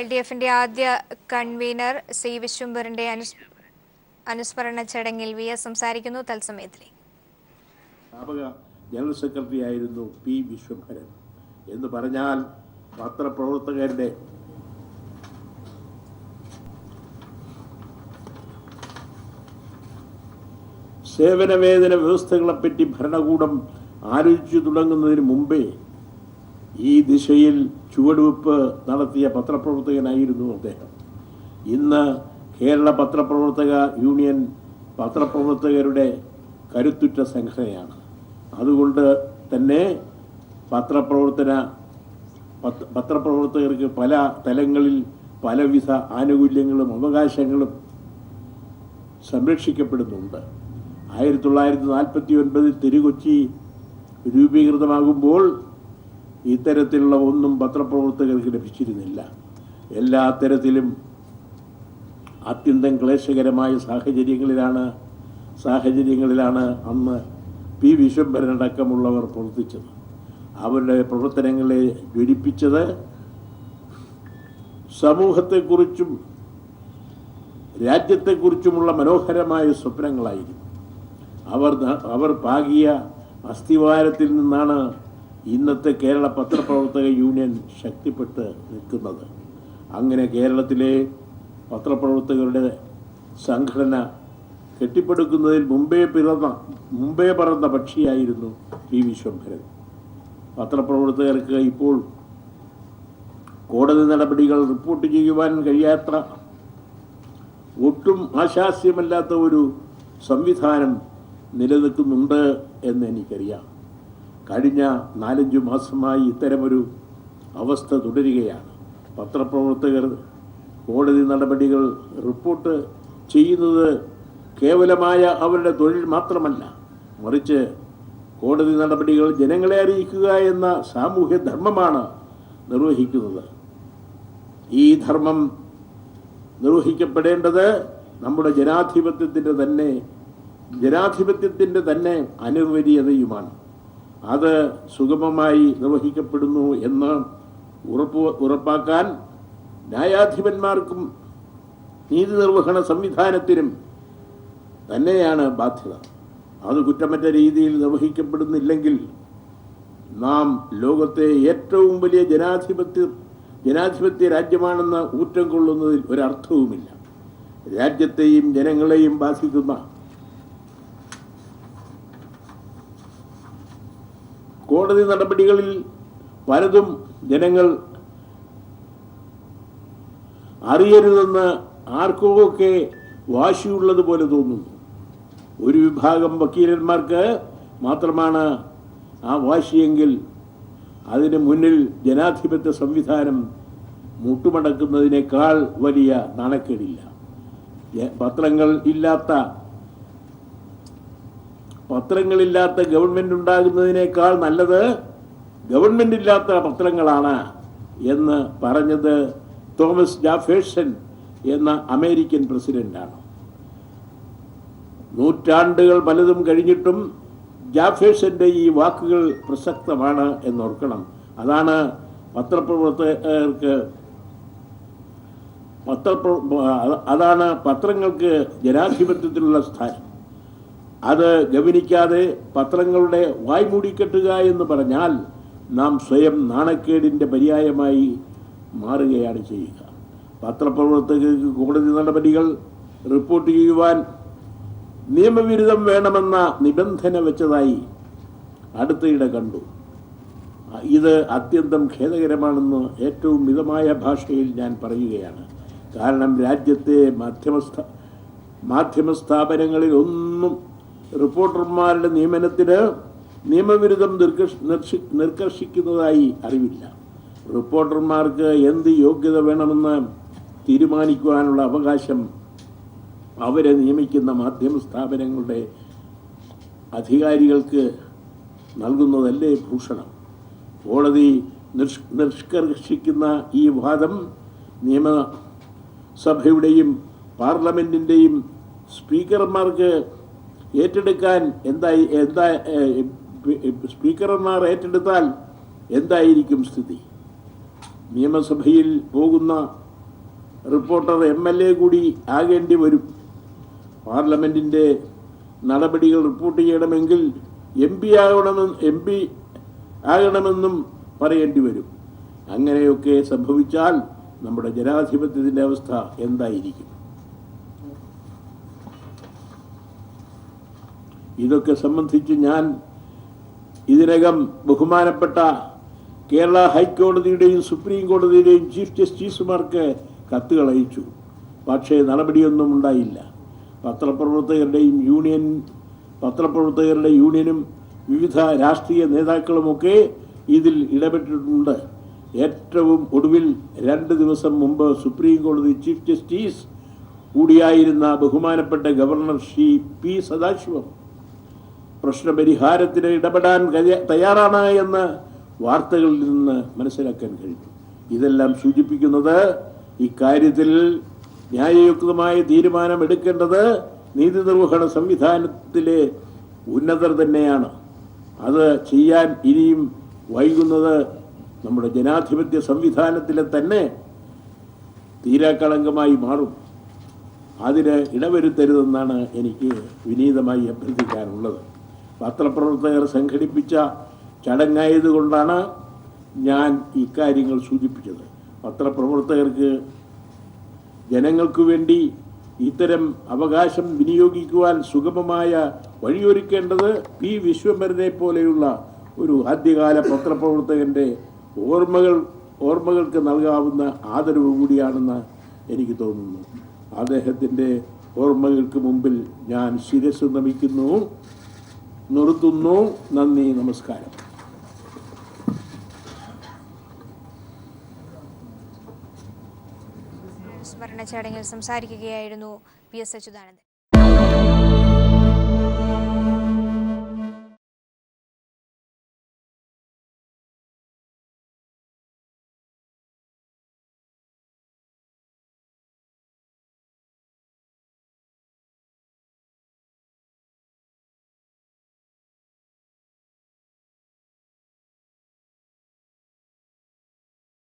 LDFിന്റെ ആദ്യ convener C വിശ്വംഭരന്റെ അനുസ്മരണ ചടങ്ങിൽ VS സംസാരിക്കുന്നു. തത്സമയത്തിലേക്ക് ജനറൽ സെക്രട്ടറി ആയിരുന്നു പി വിശ്വംഭരൻ. എന്ന് പറഞ്ഞാൽ പത്രപ്രവർത്തകരുടെ സേവനവേതന വ്യവസ്ഥകളെപ്പറ്റി ഭരണകൂടം ആലോചിച്ചു തുടങ്ങുന്നതിന് മുമ്പേ ഈ ദിശയിൽ ചുവടുവെപ്പ് നടത്തിയ പത്രപ്രവർത്തകനായിരുന്നു അദ്ദേഹം. ഇന്ന് കേരള പത്രപ്രവർത്തക യൂണിയൻ പത്രപ്രവർത്തകരുടെ കരുത്തുറ്റ സംഘടനയാണ്. അതുകൊണ്ട് തന്നെ പത്രപ്രവർത്തകർക്ക് പല തലങ്ങളിൽ പലവിധ ആനുകൂല്യങ്ങളും അവകാശങ്ങളും സംരക്ഷിക്കപ്പെടുന്നുണ്ട്. 1949 തിരുകൊച്ചി രൂപീകൃതമാകുമ്പോൾ ഇത്തരത്തിലുള്ള ഒന്നും പത്രപ്രവർത്തകർക്ക് ലഭിച്ചിരുന്നില്ല. എല്ലാ തരത്തിലും അത്യന്തം ക്ലേശകരമായ സാഹചര്യങ്ങളിലാണ് അന്ന് പി വിശ്വംഭരനടക്കമുള്ളവർ പ്രവർത്തിച്ചത്. അവരുടെ പ്രവർത്തനങ്ങളെ ജ്വലിപ്പിച്ചത് സമൂഹത്തെക്കുറിച്ചും രാജ്യത്തെക്കുറിച്ചുമുള്ള മനോഹരമായ സ്വപ്നങ്ങളായിരുന്നു. അവർ പാകിയ അസ്ഥിവാരത്തിൽ നിന്നാണ് ഇന്നത്തെ കേരള പത്രപ്രവർത്തക യൂണിയൻ ശക്തിപ്പെട്ട് നിൽക്കുന്നത്. അങ്ങനെ കേരളത്തിലെ പത്രപ്രവർത്തകരുടെ സംഘടന കെട്ടിപ്പടുക്കുന്നതിൽ മുമ്പേ പറന്ന പക്ഷിയായിരുന്നു പി വിശ്വംഭരൻ. പത്രപ്രവർത്തകർക്ക് ഇപ്പോൾ കോടതി നടപടികൾ റിപ്പോർട്ട് ചെയ്യുവാൻ കഴിയാത്ത, ഒട്ടും ആശാസ്യമല്ലാത്ത ഒരു സംവിധാനം നിലനിൽക്കുന്നുണ്ട് എന്ന് എനിക്കറിയാം. കഴിഞ്ഞ 4-5 മാസമായി ഇത്തരമൊരു അവസ്ഥ തുടരുകയാണ്. പത്രപ്രവർത്തകർ കോടതി നടപടികൾ റിപ്പോർട്ട് ചെയ്യുന്നത് കേവലമായ അവരുടെ തൊഴിൽ മാത്രമല്ല, മറിച്ച് കോടതി നടപടികൾ ജനങ്ങളെ അറിയിക്കുക എന്ന സാമൂഹ്യ ധർമ്മമാണ് നിർവഹിക്കുന്നത്. ഈ ധർമ്മം നിർവഹിക്കപ്പെടേണ്ടത് നമ്മുടെ ജനാധിപത്യത്തിൻ്റെ തന്നെ അനിർവരീയതയുമാണ്. അത് സുഗമമായി നിർവഹിക്കപ്പെടുന്നു എന്ന് ഉറപ്പാക്കാൻ ന്യായാധിപന്മാർക്കും നീതി നിർവഹണ സംവിധാനത്തിനും തന്നെയാണ് ബാധ്യത. അത് കുറ്റമറ്റ രീതിയിൽ നിർവഹിക്കപ്പെടുന്നില്ലെങ്കിൽ നാം ലോകത്തെ ഏറ്റവും വലിയ ജനാധിപത്യ രാജ്യമാണെന്ന് ഊറ്റം കൊള്ളുന്നതിൽ ഒരർത്ഥവുമില്ല. രാജ്യത്തെയും ജനങ്ങളെയും ബാധിക്കുന്ന കോടതി നടപടികളിൽ പലതും ജനങ്ങൾ അറിയരുതെന്ന് ആർക്കൊക്കെ വാശിയുള്ളതുപോലെ തോന്നുന്നു. ഒരു വിഭാഗം വക്കീലന്മാർക്ക് മാത്രമാണ് ആ വാശിയെങ്കിൽ അതിന് മുന്നിൽ ജനാധിപത്യ സംവിധാനം മുട്ടുമടക്കുന്നതിനേക്കാൾ വലിയ നാണക്കേടില്ല. പത്രങ്ങളില്ലാത്ത ഗവൺമെന്റ് ഉണ്ടാകുന്നതിനേക്കാൾ നല്ലത് ഗവൺമെന്റ് ഇല്ലാത്ത പത്രങ്ങളാണ് എന്ന് പറഞ്ഞത് തോമസ് ജാഫേഴ്സൺ എന്ന അമേരിക്കൻ പ്രസിഡന്റാണ്. നൂറ്റാണ്ടുകൾ പലതും കഴിഞ്ഞിട്ടും ജാഫേഴ്സന്റെ ഈ വാക്കുകൾ പ്രസക്തമാണ് എന്നോർക്കണം. അതാണ് പത്രങ്ങൾക്ക് ജനാധിപത്യത്തിലുള്ള സ്ഥാനം. അത് ഗവനിക്കാതെ പത്രങ്ങളുടെ വായ് മൂടിക്കെട്ടുക എന്ന് പറഞ്ഞാൽ നാം സ്വയം നാണക്കേടിൻ്റെ പര്യായമായി മാറുകയാണ് ചെയ്യുക. പത്രപ്രവർത്തകർക്ക് കോടതി നടപടികൾ റിപ്പോർട്ട് ചെയ്യുവാൻ നിയമവിരുദ്ധം വേണമെന്ന നിബന്ധന വെച്ചതായി അടുത്തിടെ കണ്ടു. ഇത് അത്യന്തം ഖേദകരമാണെന്ന് ഏറ്റവും മിതമായ ഭാഷയിൽ ഞാൻ പറയുകയാണ്. കാരണം രാജ്യത്തെ മാധ്യമ സ്ഥാപനങ്ങളിൽ ഒന്നും റിപ്പോർട്ടർമാരുടെ നിയമനത്തിന് നിയമവിരുദ്ധം നിർക്കർഷിക്കുന്നതായി അറിവില്ല. റിപ്പോർട്ടർമാർക്ക് എന്ത് യോഗ്യത വേണമെന്ന് തീരുമാനിക്കുവാനുള്ള അവകാശം അവരെ നിയമിക്കുന്ന മാധ്യമ സ്ഥാപനങ്ങളുടെ അധികാരികൾക്ക് നൽകുന്നതല്ലേ ഭൂഷണം. കോടതി നിഷ്കർഷിക്കുന്ന ഈ വാദം നിയമസഭയുടെയും പാർലമെന്റിൻ്റെയും സ്പീക്കർമാർക്ക് ഏറ്റെടുക്കാൻ സ്പീക്കർമാർ ഏറ്റെടുത്താൽ എന്തായിരിക്കും സ്ഥിതി? നിയമസഭയിൽ പോകുന്ന റിപ്പോർട്ടർ MLA കൂടി ആകേണ്ടി വരും. പാർലമെൻറ്റിൻ്റെ നടപടികൾ റിപ്പോർട്ട് ചെയ്യണമെങ്കിൽ MP ആകണമെന്നും പറയേണ്ടി വരും. അങ്ങനെയൊക്കെ സംഭവിച്ചാൽ നമ്മുടെ ജനാധിപത്യത്തിൻ്റെ അവസ്ഥ എന്തായിരിക്കും? ഇതൊക്കെ സംബന്ധിച്ച് ഞാൻ ഇതിനകം ബഹുമാനപ്പെട്ട കേരള ഹൈക്കോടതിയുടെയും സുപ്രീം കോടതിയുടെയും ചീഫ് ജസ്റ്റിസുമാർക്ക് കത്തുകൾ അയച്ചു. പക്ഷേ നടപടിയൊന്നും ഉണ്ടായില്ല. പത്രപ്രവർത്തകരുടെ യൂണിയനും വിവിധ രാഷ്ട്രീയ നേതാക്കളുമൊക്കെ ഇതിൽ ഇടപെട്ടിട്ടുണ്ട്. ഏറ്റവും ഒടുവിൽ 2 ദിവസം മുമ്പ് സുപ്രീം കോടതി ചീഫ് ജസ്റ്റിസ് കൂടിയായിരുന്ന ബഹുമാനപ്പെട്ട ഗവർണർ ശ്രീ P. സദാശിവം പ്രശ്നപരിഹാരത്തിന് ഇടപെടാൻ തയ്യാറാണ് എന്ന് വാർത്തകളിൽ നിന്ന് മനസ്സിലാക്കാൻ കഴിഞ്ഞു. ഇതെല്ലാം സൂചിപ്പിക്കുന്നത് ഇക്കാര്യത്തിൽ ന്യായയുക്തമായ തീരുമാനം എടുക്കേണ്ടത് നീതി നിർവഹണ സംവിധാനത്തിലെ ഉന്നതർ തന്നെയാണ്. അത് ചെയ്യാൻ ഇനിയും വൈകുന്നത് നമ്മുടെ ജനാധിപത്യ സംവിധാനത്തിലെ തന്നെ തീരാക്കളങ്കമായി മാറും. അതിന് ഇടവരുത്തരുതെന്നാണ് എനിക്ക് വിനീതമായി അഭ്യർത്ഥിക്കാനുള്ളത്. പത്രപ്രവർത്തകർ സംഘടിപ്പിച്ച ചടങ്ങായതുകൊണ്ടാണ് ഞാൻ ഇക്കാര്യങ്ങൾ സൂചിപ്പിച്ചത്. പത്രപ്രവർത്തകർക്ക് ജനങ്ങൾക്കു വേണ്ടി ഇത്തരം അവകാശം വിനിയോഗിക്കുവാൻ സുഗമമായ വഴിയൊരുക്കേണ്ടത് P. വിശ്വംഭരനെ പോലെയുള്ള ഒരു ആദ്യകാല പത്രപ്രവർത്തകൻ്റെ ഓർമ്മകൾക്ക് നൽകാവുന്ന ആദരവ് കൂടിയാണെന്ന് എനിക്ക് തോന്നുന്നു. അദ്ദേഹത്തിൻ്റെ ഓർമ്മകൾക്ക് മുമ്പിൽ ഞാൻ ശിരസ്സ് നമിക്കുന്നു, നിർത്തുന്നു. നന്ദി, നമസ്കാരം. അനുസ്മരണ ചടങ്ങിൽ സംസാരിക്കുകയായിരുന്നു PS അച്യുതാനന്ദൻ.